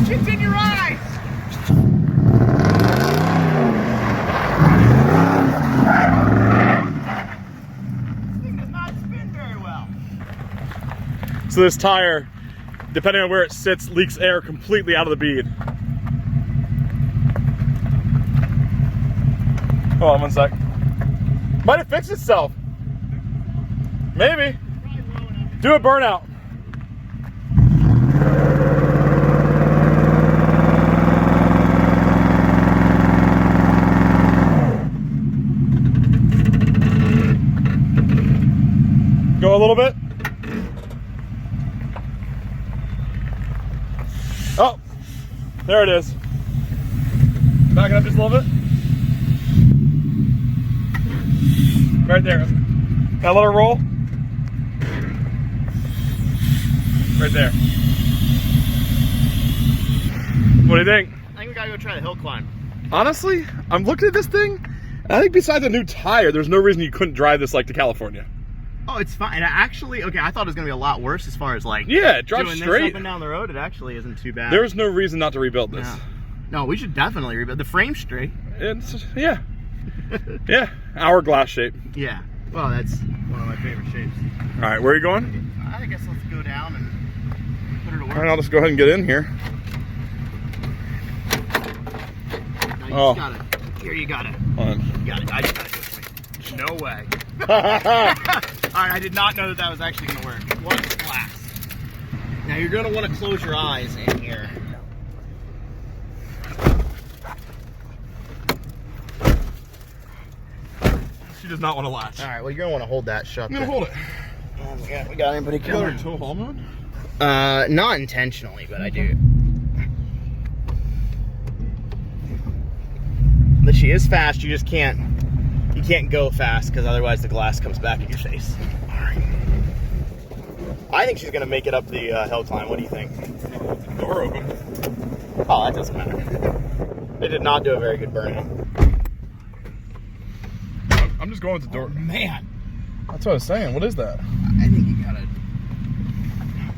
Shit's in your eyes! This thing does not spin very well. So this tire, depending on where it sits, leaks air completely out of the bead. Hold on one sec. Might have fixed itself. Maybe. Do a burnout. Go a little bit. Oh, there it is. Back it up just a little bit. Right there. Now let her roll. Right there. What do you think? I think we gotta go try the hill climb. Honestly, I'm looking at this thing, and I think besides a new tire, there's no reason you couldn't drive this like to California. Oh, it's fine. And actually, okay, I thought it was gonna be a lot worse as far as like it drives doing straight this up and down the road. It actually isn't too bad. There's no reason not to rebuild this. No, we should definitely rebuild the frame's straight. It's yeah, hourglass shape. Yeah. Well, that's one of my favorite shapes. All right, where are you going? I guess let's go down and put her to work. All right, I'll just go ahead and get in here. Now you just gotta. Here, you got it. Hold on. You got it. I just gotta do it. No way. Alright, I did not know that was actually gonna work. What class. Now you're gonna want to close your eyes in here. She does not want to latch. Alright, well you're gonna want to hold that shut. I'm gonna hold it. We got anybody coming? Tow haul mode? Not intentionally, but I do. But she is fast, you just can't go fast because otherwise the glass comes back in your face. Alright. I think she's gonna make it up the hill climb. What do you think? Door open. Oh, that doesn't matter. They did not do a very good burnout. I'm just going with the door. Man, That's what I was saying. What is that? I think you gotta.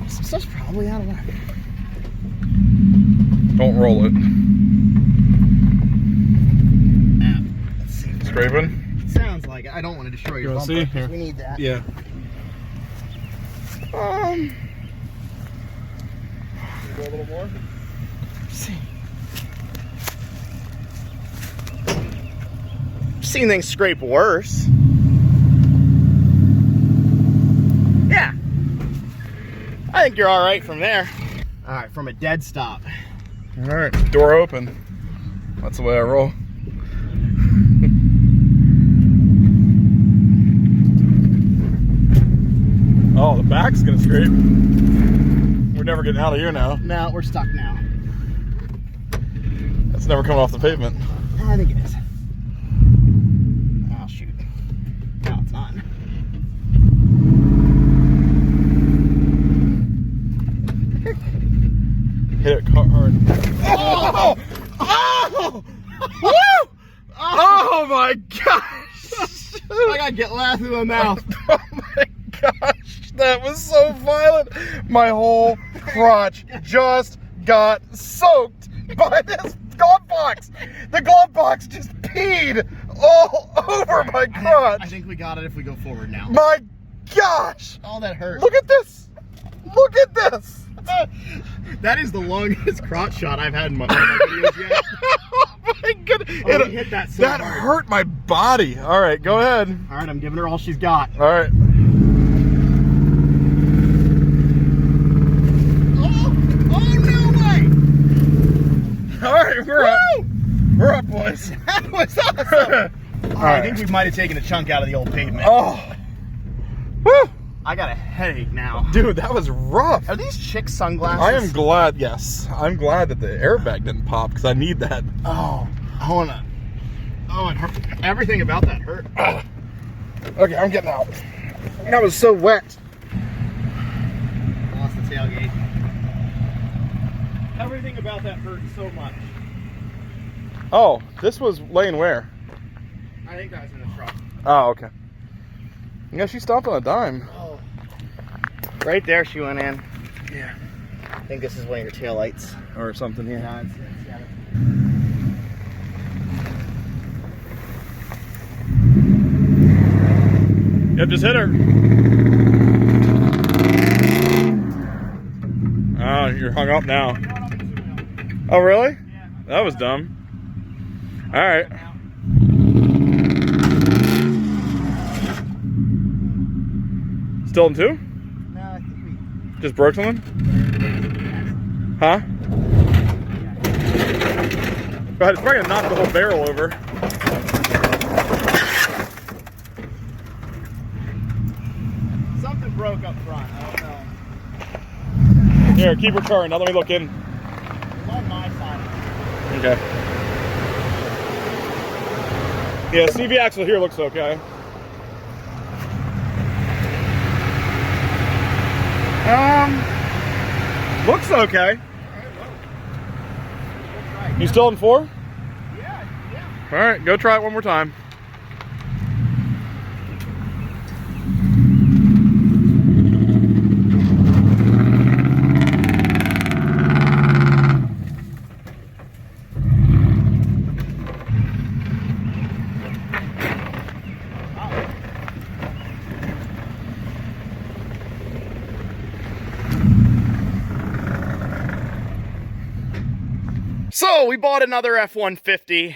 Some stuff's probably out of whack. Don't roll it. Let's see. Scraping? Sounds like it. I don't want to destroy your You wanna bumper. see? Here. We need that. Yeah. Go a little more? see. I've seen things scrape worse. Yeah. I think you're all right from there. All right, from a dead stop. All right, door open. That's the way I roll. Oh, the back's gonna scrape. We're never getting out of here now. No, we're stuck now. That's never coming off the pavement. I think it is. Oh, shoot. No, it's not. Hit it hard. Oh! Oh! Woo! Oh my gosh! I gotta get laugh through my mouth. Oh my gosh, that was so violent. My whole crotch just got soaked by this glove box. The glove box just peed all over my crotch. I think we got it if we go forward now. My gosh! All that hurt. Look at this! Look at this! That is the longest crotch shot I've had in my videos yet. Oh my goodness! Oh, we hit that so that hard. hurt my body. All right, go ahead. All right, I'm giving her all she's got. All right. Oh no way! All right, we're up. We're up, boys. That was awesome. All I right. think we might have taken a chunk out of the old pavement. Oh. Woo. I got a headache now. Dude, that was rough. Are these chick sunglasses? I am glad, yes. I'm glad that the airbag didn't pop because I need that. Oh, I wanna. Oh, it hurt. Everything about that hurt. Okay, I'm getting out. That was so wet. Lost the tailgate. Everything about that hurt so much. Oh, this was laying where? I think that was in the truck. Oh, okay. Yeah, she stopped on a dime. Oh. Right there she went in. Yeah. think this is one of your tail lights. Or something here. No, it's got it. Yep, just hit her. Oh, you're hung up now. Oh, really? Yeah. That was dumb. All right. Still in two? No, I think we... Just broke something? Huh? Go ahead, it's probably gonna knock the whole barrel over. Something broke up front, I don't know. Here, keep her turn. Now let me look in. It's on my side. Okay. Yeah, CV axle here looks okay. Looks okay. You still in four? Yeah. All right, go try it one more time. So we bought another F-150,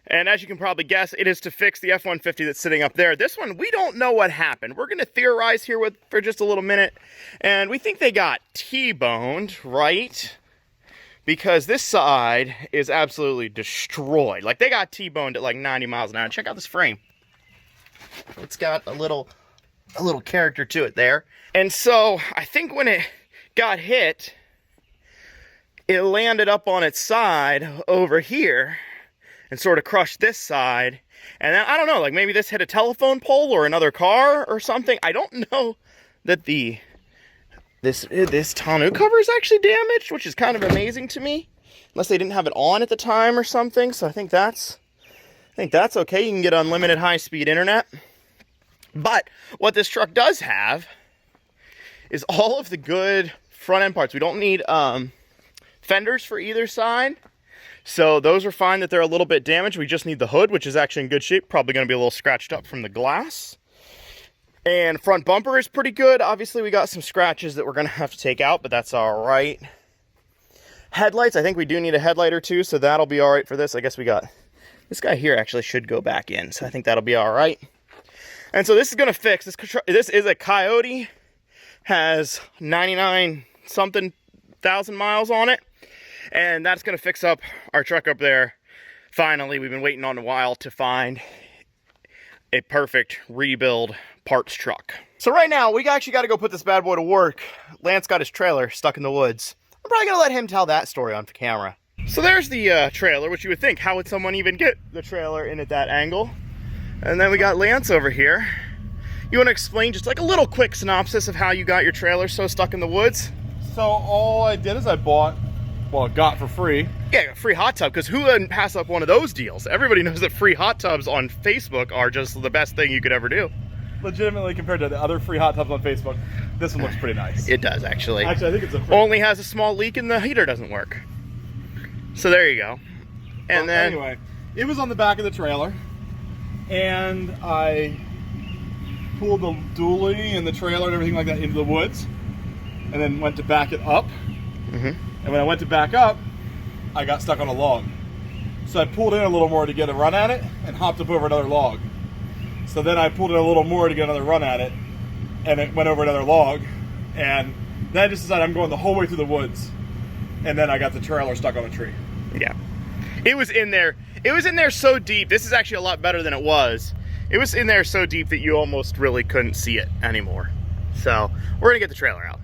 and as you can probably guess, it is to fix the F-150 that's sitting up there. This one, we don't know what happened. We're going to theorize here for just a little minute, and we think they got T-boned, right? Because this side is absolutely destroyed. Like, they got T-boned at like 90 miles an hour. Check out this frame. It's got a little character to it there. And so I think when it got hit, it landed up on its side over here and sort of crushed this side. And then, I don't know, like maybe this hit a telephone pole or another car or something. I don't know that this tonneau cover is actually damaged, which is kind of amazing to me. Unless they didn't have it on at the time or something. So I think that's okay. You can get unlimited high-speed internet. But what this truck does have is all of the good front end parts. We don't need fenders for either side, so those are fine that they're a little bit damaged. We just need the hood, which is actually in good shape, probably going to be a little scratched up from the glass. And front bumper is pretty good. Obviously we got some scratches that we're going to have to take out, but that's all right. Headlights, I think we do need a headlight or two, so that'll be all right for this. I guess we got this guy here actually should go back in, so I think that'll be all right. And so this is going to fix this. This is a Coyote, has 99 something thousand miles on it. And that's going to fix up our truck up there. Finally, we've been waiting on a while to find a perfect rebuild parts truck. So right now, we actually got to go put this bad boy to work. Lance got his trailer stuck in the woods. I'm probably going to let him tell that story on camera. So there's the trailer, which you would think, how would someone even get the trailer in at that angle? And then we got Lance over here. You want to explain just like a little quick synopsis of how you got your trailer so stuck in the woods? So all I did is I got for free. Yeah, a free hot tub, because who wouldn't pass up one of those deals? Everybody knows that free hot tubs on Facebook are just the best thing you could ever do. Legitimately, compared to the other free hot tubs on Facebook, this one looks pretty nice. It does, actually. Actually, I think it's a free. Only has a small leak and the heater doesn't work. So there you go. And then anyway, it was on the back of the trailer, and I pulled the dually and the trailer and everything like that into the woods, and then went to back it up. And when I went to back up, I got stuck on a log. So I pulled in a little more to get a run at it and hopped up over another log. So then I pulled in a little more to get another run at it, and it went over another log. And then I just decided I'm going the whole way through the woods. And then I got the trailer stuck on a tree. Yeah. It was in there. It was in there so deep. This is actually a lot better than it was. It was in there so deep that you almost really couldn't see it anymore. So we're gonna get the trailer out.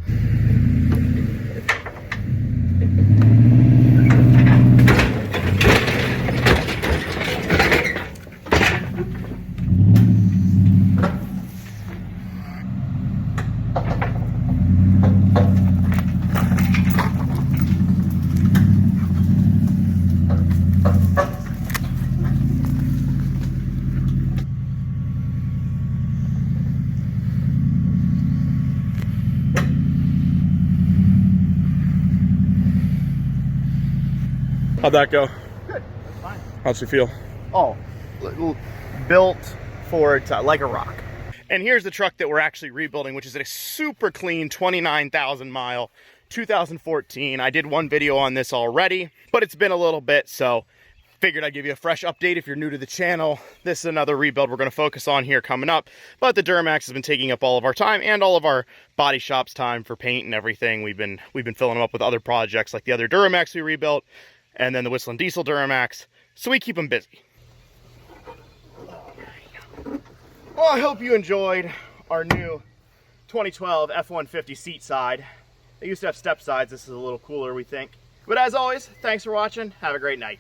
How'd that go? Good. That's fine. How'd she feel? Oh, built for it like a rock. And here's the truck that we're actually rebuilding, which is a super clean 29,000 mile 2014. I did one video on this already, but it's been a little bit, so figured I'd give you a fresh update if you're new to the channel. This is another rebuild we're going to focus on here coming up, but the Duramax has been taking up all of our time and all of our body shop's time for paint and everything. We've been filling them up with other projects like the other Duramax we rebuilt, and then the Whistling Diesel Duramax, so we keep them busy. Well, I hope you enjoyed our new 2012 F-150 seat side. They used to have step sides. This is a little cooler, we think. But as always, thanks for watching. Have a great night.